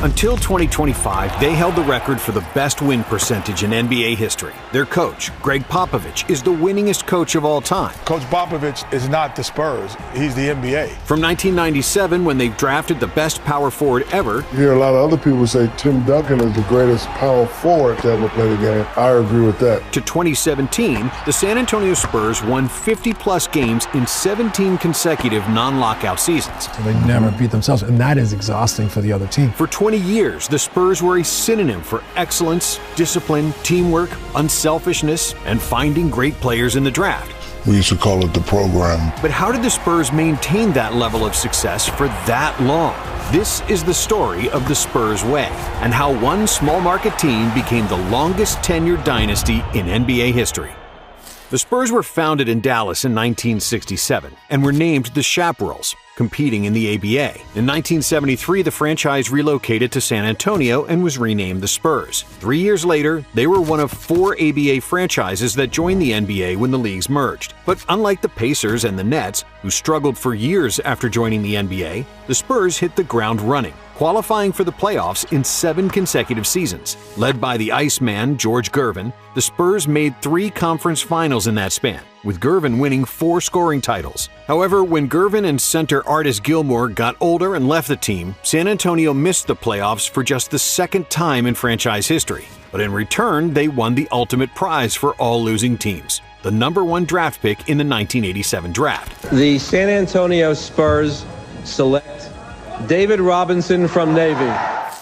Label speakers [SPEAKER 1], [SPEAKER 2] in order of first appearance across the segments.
[SPEAKER 1] Until 2025, they held the record for the best win percentage in NBA history. Their coach, Greg Popovich, is the winningest coach of all time.
[SPEAKER 2] Coach Popovich is not the Spurs. He's the NBA.
[SPEAKER 1] From 1997, when they drafted the best power forward ever.
[SPEAKER 3] You hear a lot of other people say Tim Duncan is the greatest power forward to ever play the game. I agree with that.
[SPEAKER 1] To 2017, the San Antonio Spurs won 50-plus games in 17 consecutive non-lockout seasons.
[SPEAKER 4] They never beat themselves, and that is exhausting for the other team.
[SPEAKER 1] For 20 years, the Spurs were a synonym for excellence, discipline, teamwork, unselfishness, and finding great players in the draft.
[SPEAKER 3] We used to call it the program.
[SPEAKER 1] But how did the Spurs maintain that level of success for that long? This is the story of the Spurs way, and how one small market team became the longest tenured dynasty in NBA history. The Spurs were founded in Dallas in 1967 and were named the Chaparrals, competing in the ABA. In 1973, the franchise relocated to San Antonio and was renamed the Spurs. 3 years later, they were one of 4 ABA franchises that joined the NBA when the leagues merged. But unlike the Pacers and the Nets, who struggled for years after joining the NBA, the Spurs hit the ground running, qualifying for the playoffs in 7 consecutive seasons. Led by the Iceman, George Gervin, the Spurs made 3 conference finals in that span, with Gervin winning 4 scoring titles. However, when Gervin and center Artis Gilmore got older and left the team, San Antonio missed the playoffs for just the 2nd time in franchise history. But in return, they won the ultimate prize for all losing teams, the #1 draft pick in the 1987 draft.
[SPEAKER 5] The San Antonio Spurs select David Robinson from Navy.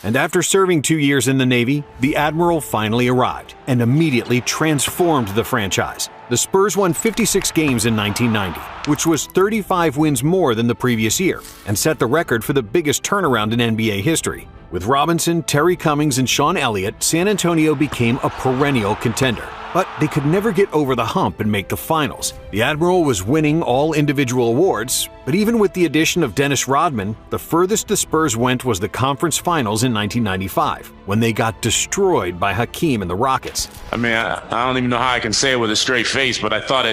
[SPEAKER 1] And after serving 2 years in the Navy, the Admiral finally arrived and immediately transformed the franchise. The Spurs won 56 games in 1990, which was 35 wins more than the previous year, and set the record for the biggest turnaround in NBA history. With Robinson, Terry Cummings, and Sean Elliott, San Antonio became a perennial contender. But they could never get over the hump and make the finals. The Admiral was winning all individual awards, but even with the addition of Dennis Rodman, the furthest the Spurs went was the conference finals in 1995, when they got destroyed by Hakeem and the Rockets.
[SPEAKER 6] I mean, I don't even know how I can say it with a straight face, but I thought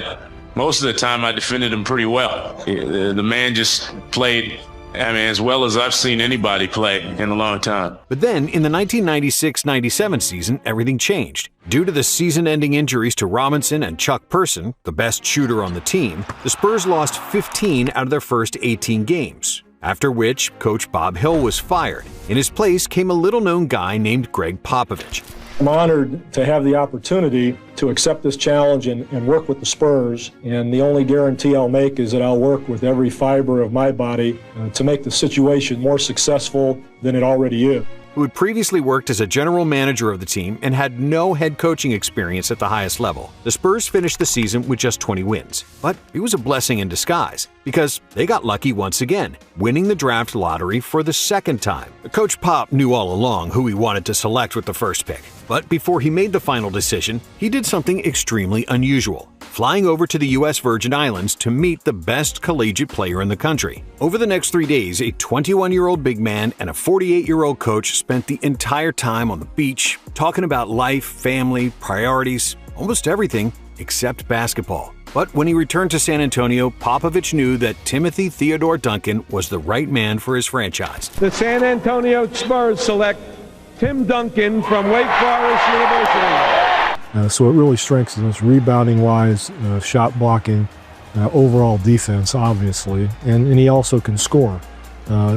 [SPEAKER 6] most of the time I defended him pretty well. The man just played, as well as I've seen anybody play in a long time.
[SPEAKER 1] But then, in the 1996-97 season, everything changed. Due to the season-ending injuries to Robinson and Chuck Person, the best shooter on the team, the Spurs lost 15 out of their first 18 games, after which Coach Bob Hill was fired. In his place came a little-known guy named Greg Popovich.
[SPEAKER 7] I'm honored to have the opportunity to accept this challenge and work with the Spurs, and the only guarantee I'll make is that I'll work with every fiber of my body to make the situation more successful than it already is.
[SPEAKER 1] Who had previously worked as a general manager of the team and had no head coaching experience at the highest level. The Spurs finished the season with just 20 wins. But it was a blessing in disguise, because they got lucky once again, winning the draft lottery for the 2nd time. Coach Pop knew all along who he wanted to select with the first pick. But before he made the final decision, he did something extremely unusual, flying over to the U.S. Virgin Islands to meet the best collegiate player in the country. Over the next 3 days, a 21-year-old big man and a 48-year-old coach spent the entire time on the beach, talking about life, family, priorities, almost everything except basketball. But when he returned to San Antonio, Popovich knew that Timothy Theodore Duncan was the right man for his franchise.
[SPEAKER 5] The San Antonio Spurs select Tim Duncan from Wake Forest University.
[SPEAKER 4] So it really strengthens us rebounding-wise, shot blocking, overall defense, obviously, and he also can score.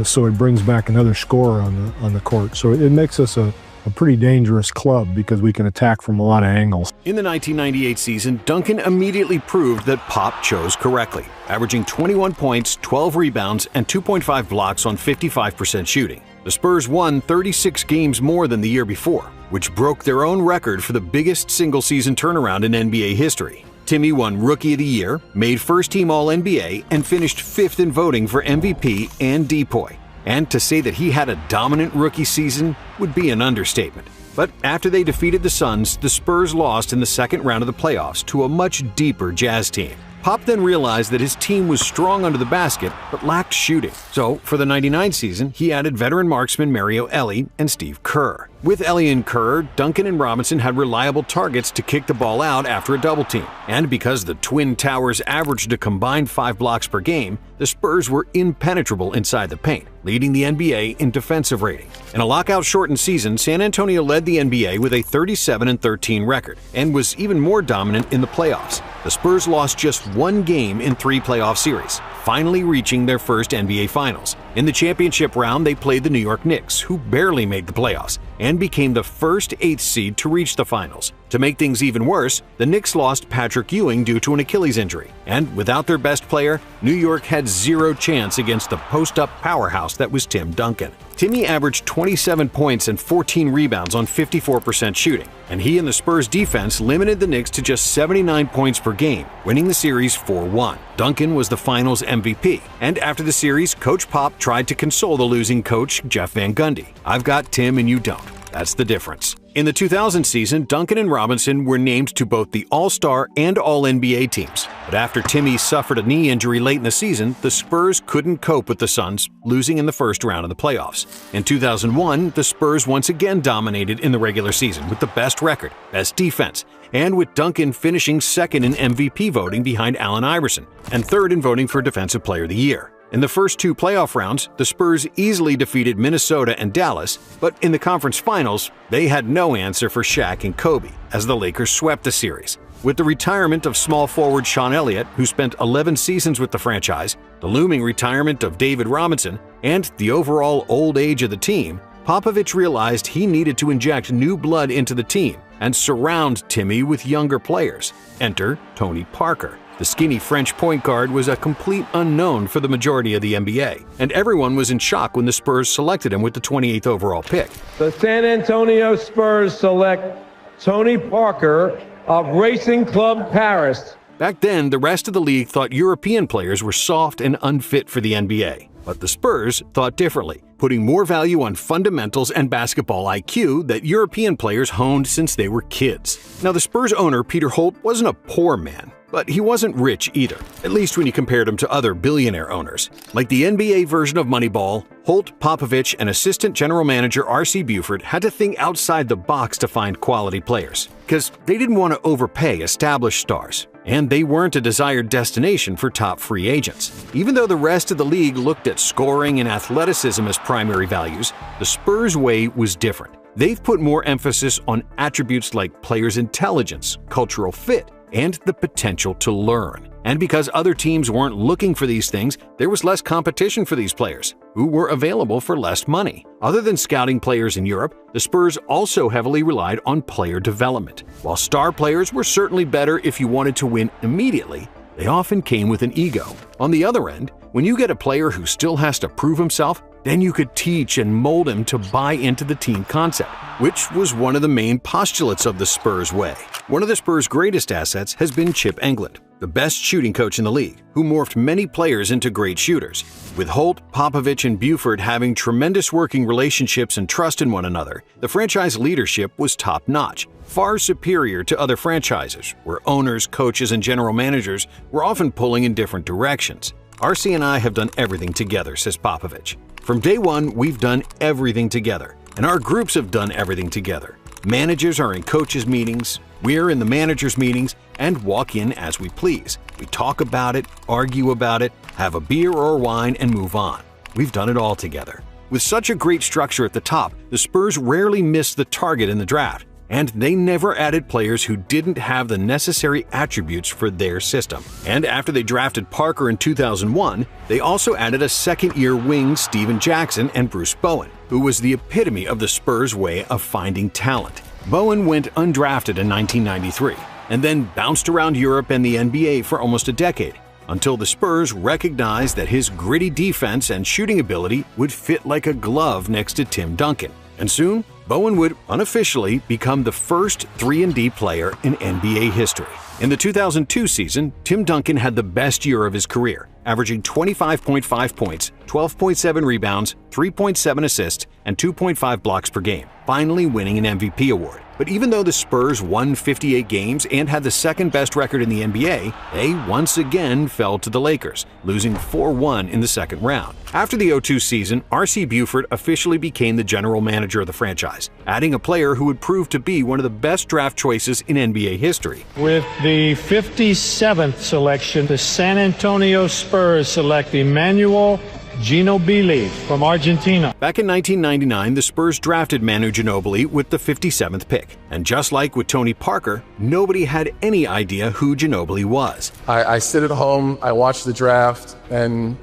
[SPEAKER 4] So it brings back another scorer on the court. So it makes us a pretty dangerous club because we can attack from a lot of angles.
[SPEAKER 1] In the 1998 season, Duncan immediately proved that Pop chose correctly, averaging 21 points, 12 rebounds, and 2.5 blocks on 55% shooting. The Spurs won 36 games more than the year before, which broke their own record for the biggest single-season turnaround in NBA history. Timmy won Rookie of the Year, made first-team All-NBA, and finished 5th in voting for MVP and DPOY. And to say that he had a dominant rookie season would be an understatement. But after they defeated the Suns, the Spurs lost in the second round of the playoffs to a much deeper Jazz team. Pop then realized that his team was strong under the basket but lacked shooting. So, for the '99 season, he added veteran marksmen Mario Elie and Steve Kerr. With Elie and Kerr, Duncan and Robinson had reliable targets to kick the ball out after a double team. And because the Twin Towers averaged a combined 5 blocks per game, the Spurs were impenetrable inside the paint, leading the NBA in defensive rating. In a lockout-shortened season, San Antonio led the NBA with a 37-13 record and was even more dominant in the playoffs. The Spurs lost just 1 game in 3 playoff series, finally reaching their first NBA Finals. In the championship round, they played the New York Knicks, who barely made the playoffs, and became the first 8th seed to reach the finals. To make things even worse, the Knicks lost Patrick Ewing due to an Achilles injury, and without their best player, New York had 0 chance against the post-up powerhouse that was Tim Duncan. Timmy averaged 27 points and 14 rebounds on 54% shooting, and he and the Spurs defense limited the Knicks to just 79 points per game, winning the series 4-1. Duncan was the finals MVP, and after the series, Coach Pop tried to console the losing coach, Jeff Van Gundy. "I've got Tim and you don't. That's the difference." In the 2000 season, Duncan and Robinson were named to both the All-Star and All-NBA teams. But after Timmy suffered a knee injury late in the season, the Spurs couldn't cope with the Suns, losing in the first round of the playoffs. In 2001, the Spurs once again dominated in the regular season with the best record, best defense, and with Duncan finishing second in MVP voting behind Allen Iverson, and third in voting for Defensive Player of the Year. In the first 2 playoff rounds, the Spurs easily defeated Minnesota and Dallas, but in the conference finals, they had no answer for Shaq and Kobe, as the Lakers swept the series. With the retirement of small forward Sean Elliott, who spent 11 seasons with the franchise, the looming retirement of David Robinson, and the overall old age of the team, Popovich realized he needed to inject new blood into the team and surround Timmy with younger players. Enter Tony Parker. The skinny French point guard was a complete unknown for the majority of the NBA, and everyone was in shock when the Spurs selected him with the 28th overall pick.
[SPEAKER 5] The San Antonio Spurs select Tony Parker of Racing Club Paris.
[SPEAKER 1] Back then, the rest of the league thought European players were soft and unfit for the NBA. But the Spurs thought differently, putting more value on fundamentals and basketball IQ that European players honed since they were kids. Now, the Spurs owner, Peter Holt, wasn't a poor man, but he wasn't rich either, at least when you compared him to other billionaire owners. Like the NBA version of Moneyball, Holt, Popovich, and assistant general manager R.C. Buford had to think outside the box to find quality players, because they didn't want to overpay established stars, and they weren't a desired destination for top free agents. Even though the rest of the league looked at scoring and athleticism as primary values, the Spurs way was different. They've put more emphasis on attributes like players' intelligence, cultural fit, and the potential to learn. And because other teams weren't looking for these things, there was less competition for these players, who were available for less money. Other than scouting players in Europe, the Spurs also heavily relied on player development. While star players were certainly better if you wanted to win immediately, they often came with an ego. On the other end, when you get a player who still has to prove himself, then you could teach and mold him to buy into the team concept, which was one of the main postulates of the Spurs way. One of the Spurs' greatest assets has been Chip Engelland, the best shooting coach in the league, who morphed many players into great shooters. With Holt, Popovich, and Buford having tremendous working relationships and trust in one another, the franchise leadership was top-notch, far superior to other franchises, where owners, coaches, and general managers were often pulling in different directions. RC and I have done everything together, says Popovich. From day one, we've done everything together, and our groups have done everything together. Managers are in coaches' meetings, we're in the managers' meetings, and walk in as we please. We talk about it, argue about it, have a beer or wine, and move on. We've done it all together. With such a great structure at the top, the Spurs rarely missed the target in the draft, and they never added players who didn't have the necessary attributes for their system. And after they drafted Parker in 2001, they also added a second-year wing Steven Jackson and Bruce Bowen, who was the epitome of the Spurs' way of finding talent. Bowen went undrafted in 1993, and then bounced around Europe and the NBA for almost a decade, until the Spurs recognized that his gritty defense and shooting ability would fit like a glove next to Tim Duncan. And soon, Bowen would unofficially become the first 3-and-D player in NBA history. In the 2002 season, Tim Duncan had the best year of his career, averaging 25.5 points, 12.7 rebounds, 3.7 assists, and 2.5 blocks per game, finally winning an MVP award. But even though the Spurs won 58 games and had the second best record in the NBA, they once again fell to the Lakers, losing 4-1 in the second round. After the 2002 season, R.C. Buford officially became the general manager of the franchise, adding a player who would prove to be one of the best draft choices in NBA history.
[SPEAKER 8] With the 57th selection, the San Antonio Spurs select Emmanuel Ginobili from Argentina.
[SPEAKER 1] Back in 1999, the Spurs drafted Manu Ginobili with the 57th pick. And just like with Tony Parker, nobody had any idea who Ginobili was.
[SPEAKER 9] I sit at home, I watch the draft, and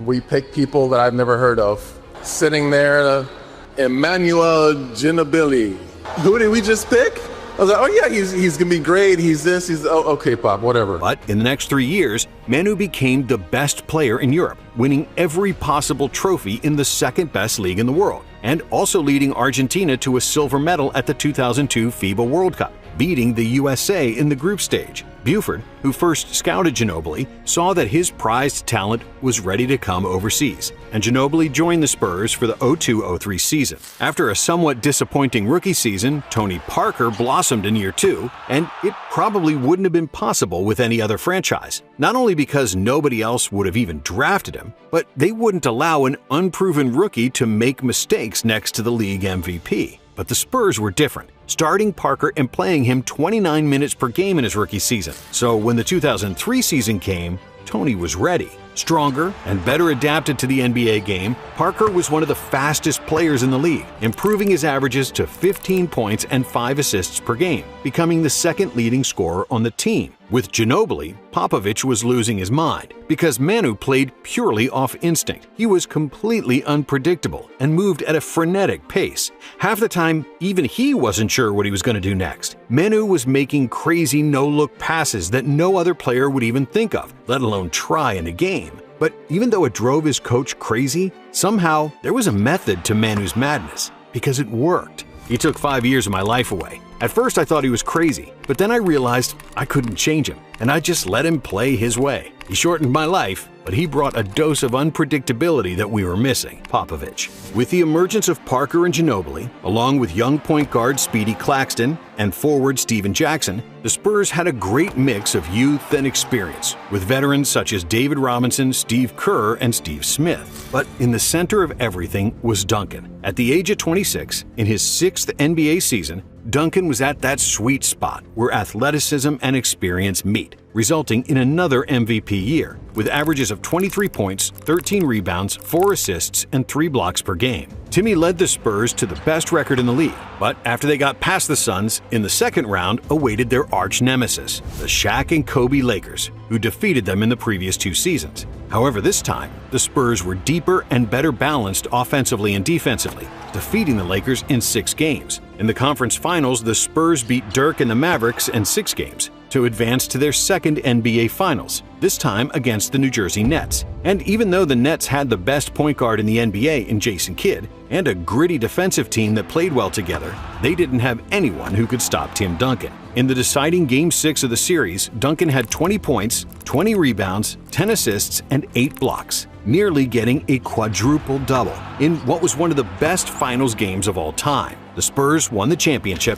[SPEAKER 9] we pick people that I've never heard of. Sitting there, Emmanuel Ginobili. Who did we just pick? I was like, oh yeah, he's going to be great, he's this, okay, Pop, whatever.
[SPEAKER 1] But in the next 3 years, Manu became the best player in Europe, winning every possible trophy in the second best league in the world, and also leading Argentina to a silver medal at the 2002 FIBA World Cup, beating the USA in the group stage. Buford, who first scouted Ginobili, saw that his prized talent was ready to come overseas, and Ginobili joined the Spurs for the 2002-03 season. After a somewhat disappointing rookie season, Tony Parker blossomed in year 2, and it probably wouldn't have been possible with any other franchise. Not only because nobody else would have even drafted him, but they wouldn't allow an unproven rookie to make mistakes next to the league MVP. But the Spurs were different, starting Parker and playing him 29 minutes per game in his rookie season. So when the 2003 season came, Tony was ready. Stronger and better adapted to the NBA game, Parker was one of the fastest players in the league, improving his averages to 15 points and 5 assists per game, becoming the second leading scorer on the team. With Ginobili, Popovich was losing his mind because Manu played purely off instinct. He was completely unpredictable and moved at a frenetic pace. Half the time, even he wasn't sure what he was going to do next. Manu was making crazy no-look passes that no other player would even think of, let alone try in a game. But even though it drove his coach crazy, somehow there was a method to Manu's madness, because it worked. He took 5 years of my life away. At first I thought he was crazy, but then I realized I couldn't change him, and I just let him play his way. He shortened my life, but he brought a dose of unpredictability that we were missing, Popovich. With the emergence of Parker and Ginobili, along with young point guard Speedy Claxton and forward Steven Jackson, the Spurs had a great mix of youth and experience, with veterans such as David Robinson, Steve Kerr, and Steve Smith. But in the center of everything was Duncan. At the age of 26, in his 6th NBA season, Duncan was at that sweet spot where athleticism and experience meet, resulting in another MVP year, with averages of 23 points, 13 rebounds, 4 assists, and 3 blocks per game. Timmy led the Spurs to the best record in the league, but after they got past the Suns, in the second round awaited their arch nemesis, the Shaq and Kobe Lakers, who defeated them in the previous 2 seasons. However, this time, the Spurs were deeper and better balanced offensively and defensively, defeating the Lakers in 6 games. In the conference finals, the Spurs beat Dirk and the Mavericks in 6 games to advance to their second NBA Finals, this time against the New Jersey Nets. And even though the Nets had the best point guard in the NBA in Jason Kidd, and a gritty defensive team that played well together, they didn't have anyone who could stop Tim Duncan. In the deciding Game 6 of the series, Duncan had 20 points, 20 rebounds, 10 assists, and 8 blocks, nearly getting a quadruple-double in what was one of the best finals games of all time. The Spurs won the championship.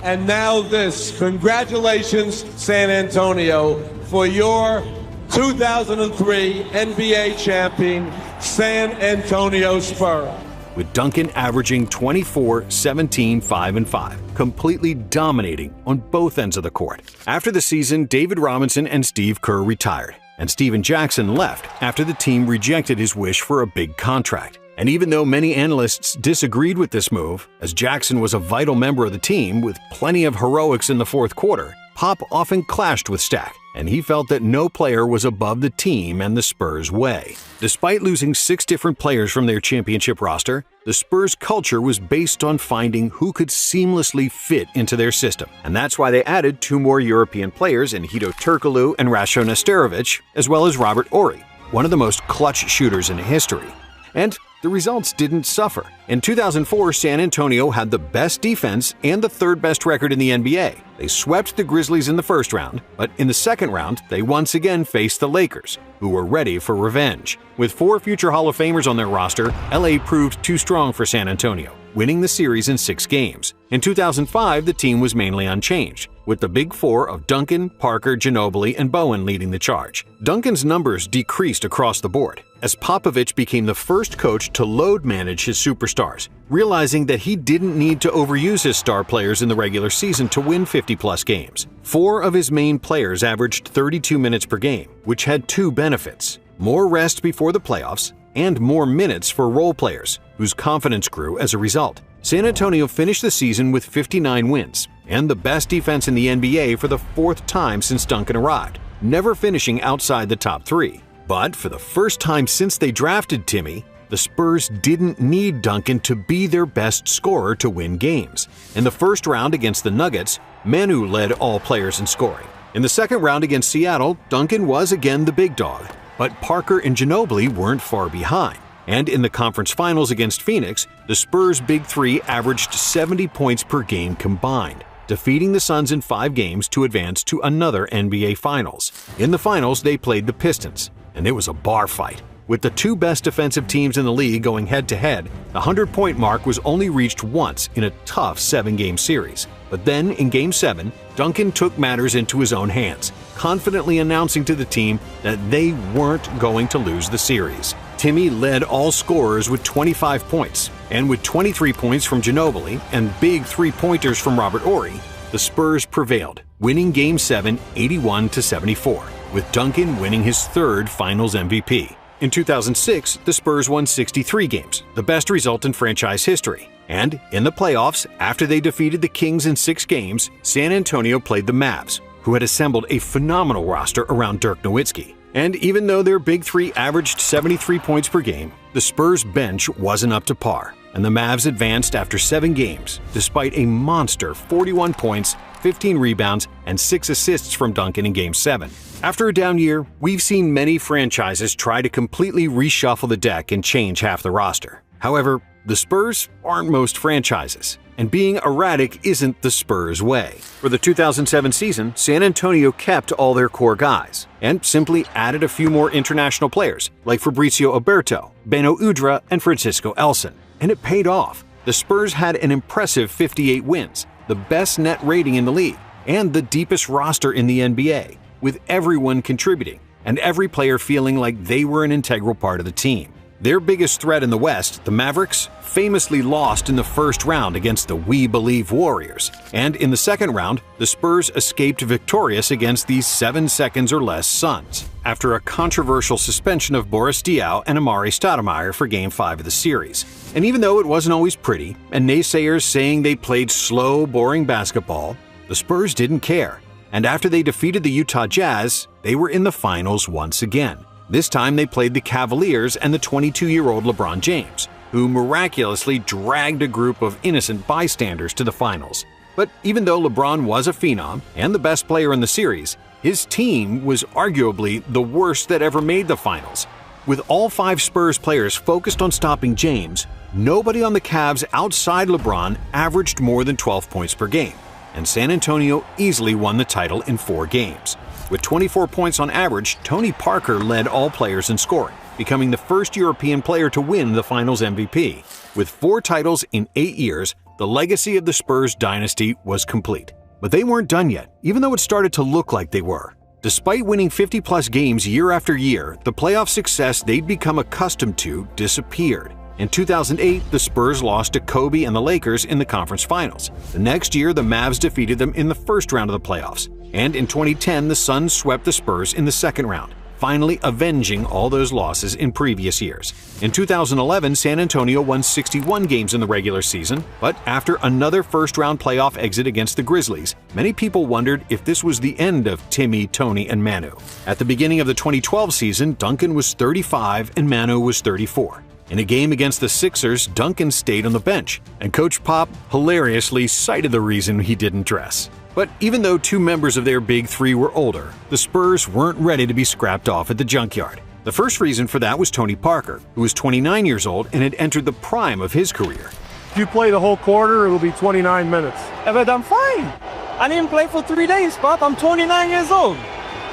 [SPEAKER 5] And now this. Congratulations, San Antonio, for your 2003 NBA champion, San Antonio Spurs.
[SPEAKER 1] With Duncan averaging 24, 17, 5, and 5, completely dominating on both ends of the court. After the season, David Robinson and Steve Kerr retired, and Steven Jackson left after the team rejected his wish for a big contract. And even though many analysts disagreed with this move, as Jackson was a vital member of the team with plenty of heroics in the fourth quarter, Pop often clashed with Stack, and he felt that no player was above the team and the Spurs' way. Despite losing 6 different players from their championship roster, the Spurs' culture was based on finding who could seamlessly fit into their system, and that's why they added 2 more European players in Hedo Turkoglu and Ratko Nesterovic, as well as Robert Horry, one of the most clutch shooters in history. And the results didn't suffer. In 2004, San Antonio had the best defense and the third best record in the NBA. They swept the Grizzlies in the first round, but in the second round, they once again faced the Lakers, who were ready for revenge. With 4 future Hall of Famers on their roster, LA proved too strong for San Antonio, winning the series in 6 games. In 2005, the team was mainly unchanged, with the big 4 of Duncan, Parker, Ginobili, and Bowen leading the charge. Duncan's numbers decreased across the board, as Popovich became the first coach to load manage his superstars, realizing that he didn't need to overuse his star players in the regular season to win 50-plus games. 4 of his main players averaged 32 minutes per game, which had 2 benefits: more rest before the playoffs and more minutes for role players, whose confidence grew as a result. San Antonio finished the season with 59 wins and the best defense in the NBA for the 4th time since Duncan arrived, never finishing outside the top 3. But for the first time since they drafted Timmy, the Spurs didn't need Duncan to be their best scorer to win games. In the first round against the Nuggets, Manu led all players in scoring. In the second round against Seattle, Duncan was again the big dog, but Parker and Ginobili weren't far behind. And in the conference finals against Phoenix, the Spurs' Big 3 averaged 70 points per game combined, defeating the Suns in 5 games to advance to another NBA Finals. In the finals, they played the Pistons, and it was a bar fight. With the 2 best defensive teams in the league going head-to-head, the 100-point mark was only reached once in a tough 7-game series. But then, in Game 7, Duncan took matters into his own hands, confidently announcing to the team that they weren't going to lose the series. Timmy led all scorers with 25 points, and with 23 points from Ginobili and big 3-pointers from Robert Horry, the Spurs prevailed, winning Game 7 81-74, with Duncan winning his 3rd Finals MVP. In 2006, the Spurs won 63 games, the best result in franchise history. And in the playoffs, after they defeated the Kings in 6 games, San Antonio played the Mavs, who had assembled a phenomenal roster around Dirk Nowitzki. And even though their Big 3 averaged 73 points per game, the Spurs bench wasn't up to par, and the Mavs advanced after 7 games, despite a monster 41 points, 15 rebounds, and 6 assists from Duncan in Game 7. After a down year, we've seen many franchises try to completely reshuffle the deck and change half the roster. However, the Spurs aren't most franchises, and being erratic isn't the Spurs' way. For the 2007 season, San Antonio kept all their core guys, and simply added a few more international players, like Fabrizio Oberto, Beno Udrih, and Francisco Elson. And it paid off. The Spurs had an impressive 58 wins, the best net rating in the league, and the deepest roster in the NBA, with everyone contributing, and every player feeling like they were an integral part of the team. Their biggest threat in the West, the Mavericks, famously lost in the first round against the We Believe Warriors, and in the second round, the Spurs escaped victorious against the 7 seconds or less Suns, after a controversial suspension of Boris Diaw and Amari Stoudemire for Game 5 of the series. And even though it wasn't always pretty, and naysayers saying they played slow, boring basketball, the Spurs didn't care. And after they defeated the Utah Jazz, they were in the finals once again. This time they played the Cavaliers and the 22-year-old LeBron James, who miraculously dragged a group of innocent bystanders to the finals. But even though LeBron was a phenom and the best player in the series, his team was arguably the worst that ever made the finals. With all 5 Spurs players focused on stopping James, nobody on the Cavs outside LeBron averaged more than 12 points per game, and San Antonio easily won the title in 4 games. With 24 points on average, Tony Parker led all players in scoring, becoming the first European player to win the Finals MVP. With 4 titles in 8 years, the legacy of the Spurs dynasty was complete. But they weren't done yet, even though it started to look like they were. Despite winning 50-plus games year after year, the playoff success they'd become accustomed to disappeared. In 2008, the Spurs lost to Kobe and the Lakers in the conference finals. The next year, the Mavs defeated them in the first round of the playoffs. And in 2010, the Suns swept the Spurs in the second round, finally avenging all those losses in previous years. In 2011, San Antonio won 61 games in the regular season, but after another first-round playoff exit against the Grizzlies, many people wondered if this was the end of Timmy, Tony, and Manu. At the beginning of the 2012 season, Duncan was 35 and Manu was 34. In a game against the Sixers, Duncan stayed on the bench, and Coach Pop hilariously cited the reason he didn't dress. But even though 2 members of their Big 3 were older, the Spurs weren't ready to be scrapped off at the junkyard. The first reason for that was Tony Parker, who was 29 years old and had entered the prime of his career.
[SPEAKER 4] If you play the whole quarter, it'll be 29 minutes.
[SPEAKER 10] But I'm fine. I didn't play for 3 days, Pop. I'm 29 years old.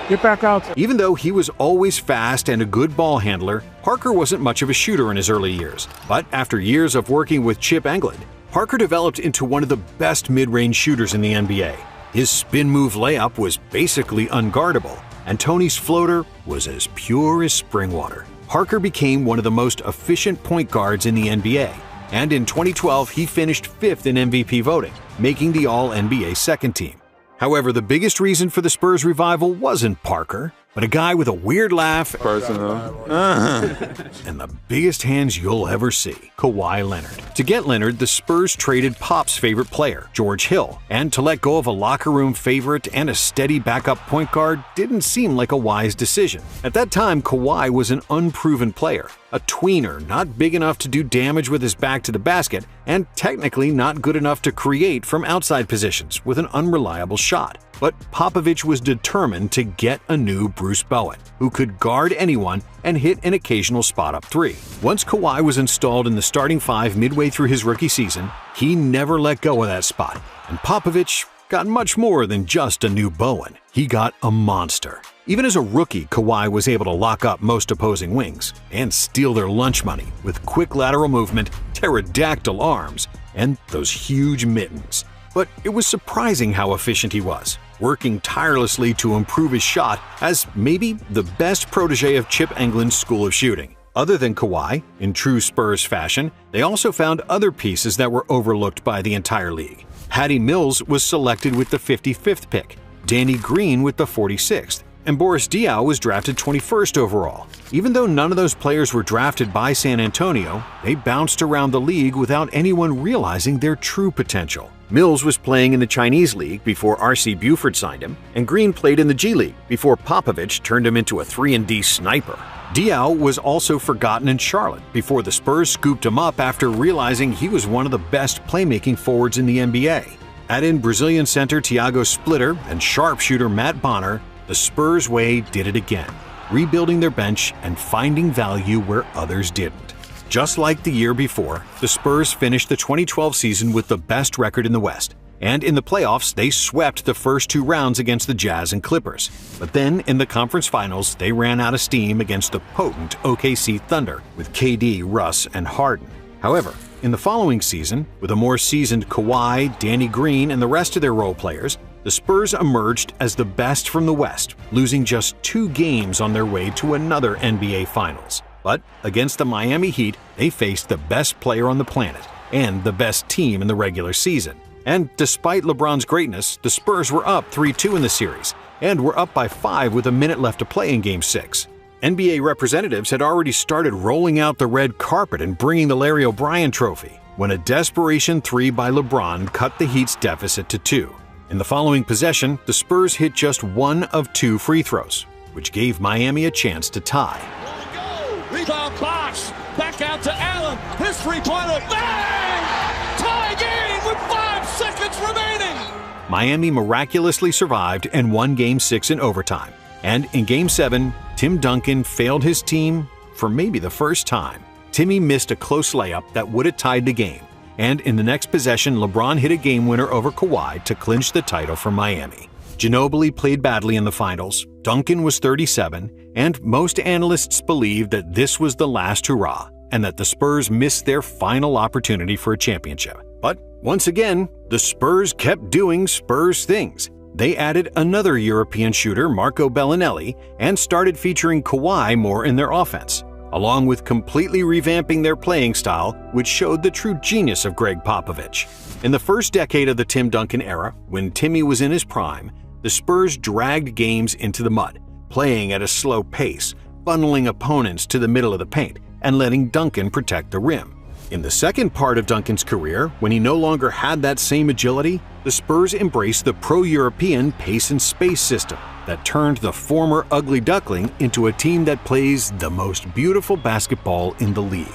[SPEAKER 4] Get back out.
[SPEAKER 1] Even though he was always fast and a good ball handler, Parker wasn't much of a shooter in his early years. But after years of working with Chip Engelland, Parker developed into one of the best mid-range shooters in the NBA. His spin move layup was basically unguardable, and Tony's floater was as pure as spring water. Parker became one of the most efficient point guards in the NBA, and in 2012 he finished 5th in MVP voting, making the All-NBA second team. However, the biggest reason for the Spurs revival wasn't Parker, but a guy with a weird laugh and the biggest hands you'll ever see, Kawhi Leonard. To get Leonard, the Spurs traded Pop's favorite player, George Hill, and to let go of a locker room favorite and a steady backup point guard didn't seem like a wise decision. At that time, Kawhi was an unproven player, a tweener not big enough to do damage with his back to the basket, and technically not good enough to create from outside positions with an unreliable shot. But Popovich was determined to get a new Bruce Bowen, who could guard anyone and hit an occasional spot-up three. Once Kawhi was installed in the starting five midway through his rookie season, he never let go of that spot, and Popovich got much more than just a new Bowen. He got a monster. Even as a rookie, Kawhi was able to lock up most opposing wings and steal their lunch money with quick lateral movement, pterodactyl arms, and those huge mittens. But it was surprising how efficient he was, working tirelessly to improve his shot as maybe the best protege of Chip Engelland's school of shooting. Other than Kawhi, in true Spurs fashion, they also found other pieces that were overlooked by the entire league. Patty Mills was selected with the 55th pick, Danny Green with the 46th, and Boris Diaw was drafted 21st overall. Even though none of those players were drafted by San Antonio, they bounced around the league without anyone realizing their true potential. Mills was playing in the Chinese League before R.C. Buford signed him, and Green played in the G League before Popovich turned him into a 3-and-D sniper. Diaw was also forgotten in Charlotte before the Spurs scooped him up after realizing he was one of the best playmaking forwards in the NBA. Add in Brazilian center Thiago Splitter and sharpshooter Matt Bonner, the Spurs way did it again, rebuilding their bench and finding value where others didn't. Just like the year before, the Spurs finished the 2012 season with the best record in the West, and in the playoffs they swept the first two rounds against the Jazz and Clippers. But then in the conference finals they ran out of steam against the potent OKC Thunder with KD, Russ, and Harden. However, in the following season, with a more seasoned Kawhi, Danny Green, and the rest of their role players, the Spurs emerged as the best from the West, losing just 2 games on their way to another NBA Finals. But against the Miami Heat, they faced the best player on the planet and the best team in the regular season. And despite LeBron's greatness, the Spurs were up 3-2 in the series and were up by 5 with a minute left to play in Game 6. NBA representatives had already started rolling out the red carpet and bringing the Larry O'Brien trophy when a desperation 3 by LeBron cut the Heat's deficit to 2. In the following possession, the Spurs hit just 1 of 2 free throws, which gave Miami a chance to tie.
[SPEAKER 11] Rebound box, back out to Allen, his three-pointer, bang! Tie game with 5 seconds remaining!
[SPEAKER 1] Miami miraculously survived and won Game 6 in overtime. And in Game 7, Tim Duncan failed his team for maybe the first time. Timmy missed a close layup that would have tied the game. And in the next possession, LeBron hit a game winner over Kawhi to clinch the title for Miami. Ginobili played badly in the finals, Duncan was 37, and most analysts believed that this was the last hurrah and that the Spurs missed their final opportunity for a championship. But once again, the Spurs kept doing Spurs things. They added another European shooter, Marco Bellinelli, and started featuring Kawhi more in their offense, along with completely revamping their playing style, which showed the true genius of Greg Popovich. In the first decade of the Tim Duncan era, when Timmy was in his prime, the Spurs dragged games into the mud, playing at a slow pace, funneling opponents to the middle of the paint, and letting Duncan protect the rim. In the second part of Duncan's career, when he no longer had that same agility, the Spurs embraced the pro-European pace and space system that turned the former ugly duckling into a team that plays the most beautiful basketball in the league.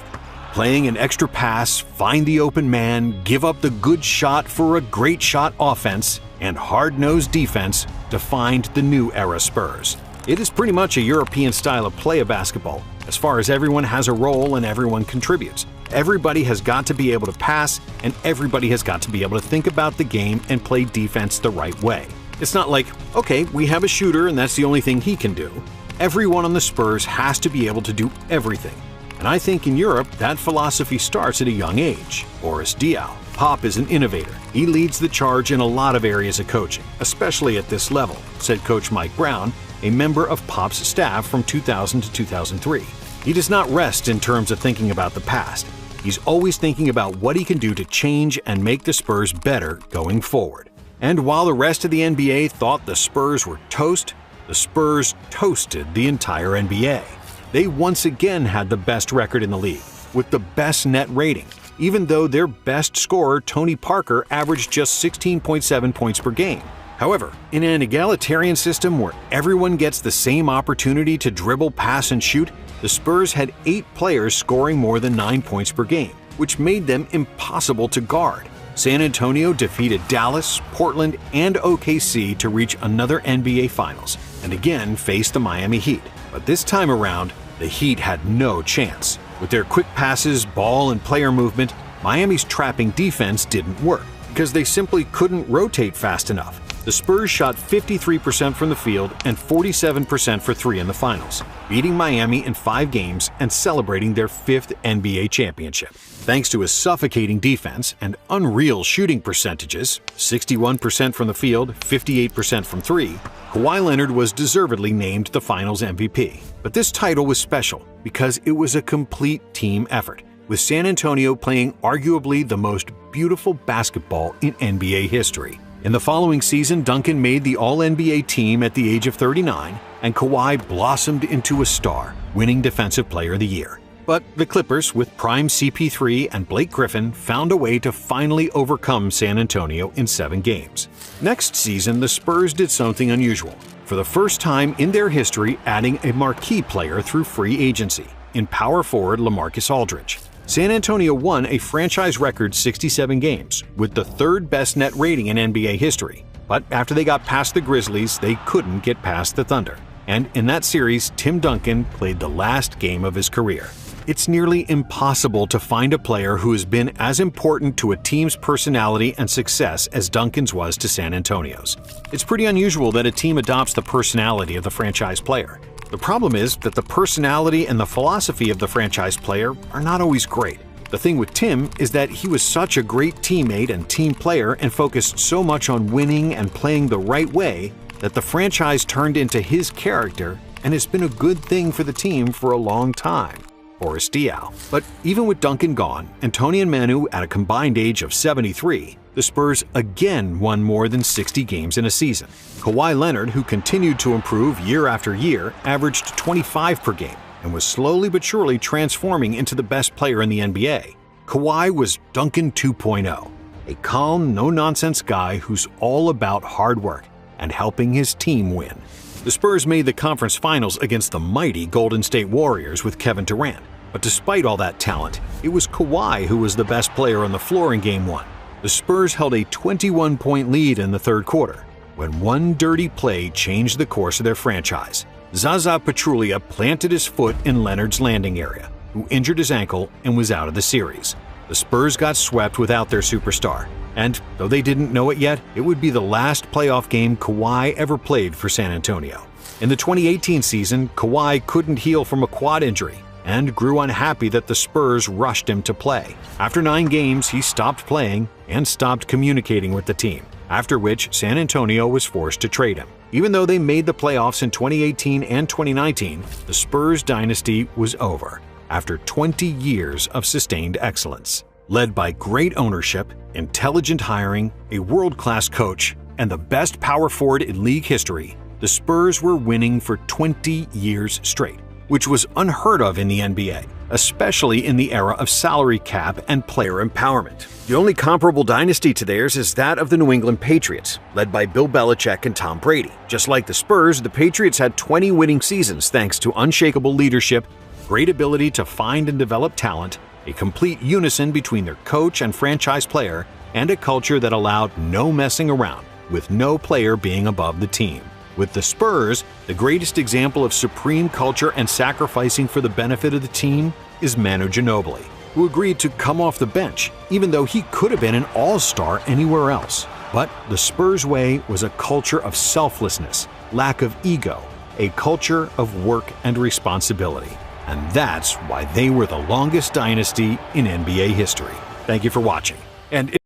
[SPEAKER 1] Playing an extra pass, find the open man, give up the good shot for a great shot offense, and hard-nosed defense defined the new era Spurs. It is pretty much a European style of play of basketball, as far as everyone has a role and everyone contributes. Everybody has got to be able to pass, and everybody has got to be able to think about the game and play defense the right way. It's not like, okay, we have a shooter and that's the only thing he can do. Everyone on the Spurs has to be able to do everything. And I think in Europe, that philosophy starts at a young age. Boris Diaw. Pop is an innovator. He leads the charge in a lot of areas of coaching, especially at this level, said Coach Mike Brown, a member of Pop's staff from 2000 to 2003. He does not rest in terms of thinking about the past. He's always thinking about what he can do to change and make the Spurs better going forward. And while the rest of the NBA thought the Spurs were toast, the Spurs toasted the entire NBA. They once again had the best record in the league, with the best net rating, even though their best scorer, Tony Parker, averaged just 16.7 points per game. However, in an egalitarian system where everyone gets the same opportunity to dribble, pass, and shoot, the Spurs had 8 players scoring more than 9 points per game, which made them impossible to guard. San Antonio defeated Dallas, Portland, and OKC to reach another NBA Finals, and again faced the Miami Heat. But this time around, the Heat had no chance. With their quick passes, ball, and player movement, Miami's trapping defense didn't work because they simply couldn't rotate fast enough. The Spurs shot 53% from the field and 47% for 3 in the finals, beating Miami in 5 games and celebrating their 5th NBA championship. Thanks to a suffocating defense and unreal shooting percentages, 61% from the field, 58% from 3, Kawhi Leonard was deservedly named the Finals MVP. But this title was special because it was a complete team effort, with San Antonio playing arguably the most beautiful basketball in NBA history. In the following season, Duncan made the All-NBA team at the age of 39, and Kawhi blossomed into a star, winning Defensive Player of the Year. But the Clippers, with prime CP3 and Blake Griffin, found a way to finally overcome San Antonio in 7 games. Next season, the Spurs did something unusual, for the first time in their history adding a marquee player through free agency, in power forward LaMarcus Aldridge. San Antonio won a franchise record 67 games, with the 3rd best net rating in NBA history. But after they got past the Grizzlies, they couldn't get past the Thunder. And in that series, Tim Duncan played the last game of his career. It's nearly impossible to find a player who has been as important to a team's personality and success as Duncan's was to San Antonio's. It's pretty unusual that a team adopts the personality of the franchise player. The problem is that the personality and the philosophy of the franchise player are not always great. The thing with Tim is that he was such a great teammate and team player and focused so much on winning and playing the right way that the franchise turned into his character, and it's been a good thing for the team for a long time. Boris Diaw. But even with Duncan gone and Tony and Manu at a combined age of 73, the Spurs again won more than 60 games in a season. Kawhi Leonard, who continued to improve year after year, averaged 25 per game and was slowly but surely transforming into the best player in the NBA. Kawhi was Duncan 2.0, a calm, no-nonsense guy who's all about hard work and helping his team win. The Spurs made the conference finals against the mighty Golden State Warriors with Kevin Durant, but despite all that talent, it was Kawhi who was the best player on the floor in Game 1. The Spurs held a 21-point lead in the 3rd quarter, when one dirty play changed the course of their franchise. Zaza Pachulia planted his foot in Leonard's landing area, who injured his ankle and was out of the series. The Spurs got swept without their superstar, and though they didn't know it yet, it would be the last playoff game Kawhi ever played for San Antonio. In the 2018 season, Kawhi couldn't heal from a quad injury and grew unhappy that the Spurs rushed him to play. After 9 games, he stopped playing and stopped communicating with the team, after which San Antonio was forced to trade him. Even though they made the playoffs in 2018 and 2019, the Spurs dynasty was over after 20 years of sustained excellence. Led by great ownership, intelligent hiring, a world-class coach, and the best power forward in league history, the Spurs were winning for 20 years straight, which was unheard of in the NBA, especially in the era of salary cap and player empowerment. The only comparable dynasty to theirs is that of the New England Patriots, led by Bill Belichick and Tom Brady. Just like the Spurs, the Patriots had 20 winning seasons thanks to unshakable leadership, great ability to find and develop talent, a complete unison between their coach and franchise player, and a culture that allowed no messing around, with no player being above the team. With the Spurs, the greatest example of supreme culture and sacrificing for the benefit of the team is Manu Ginobili, who agreed to come off the bench, even though he could have been an all-star anywhere else. But the Spurs way was a culture of selflessness, lack of ego, a culture of work and responsibility. And that's why they were the longest dynasty in NBA history. Thank you for watching. And if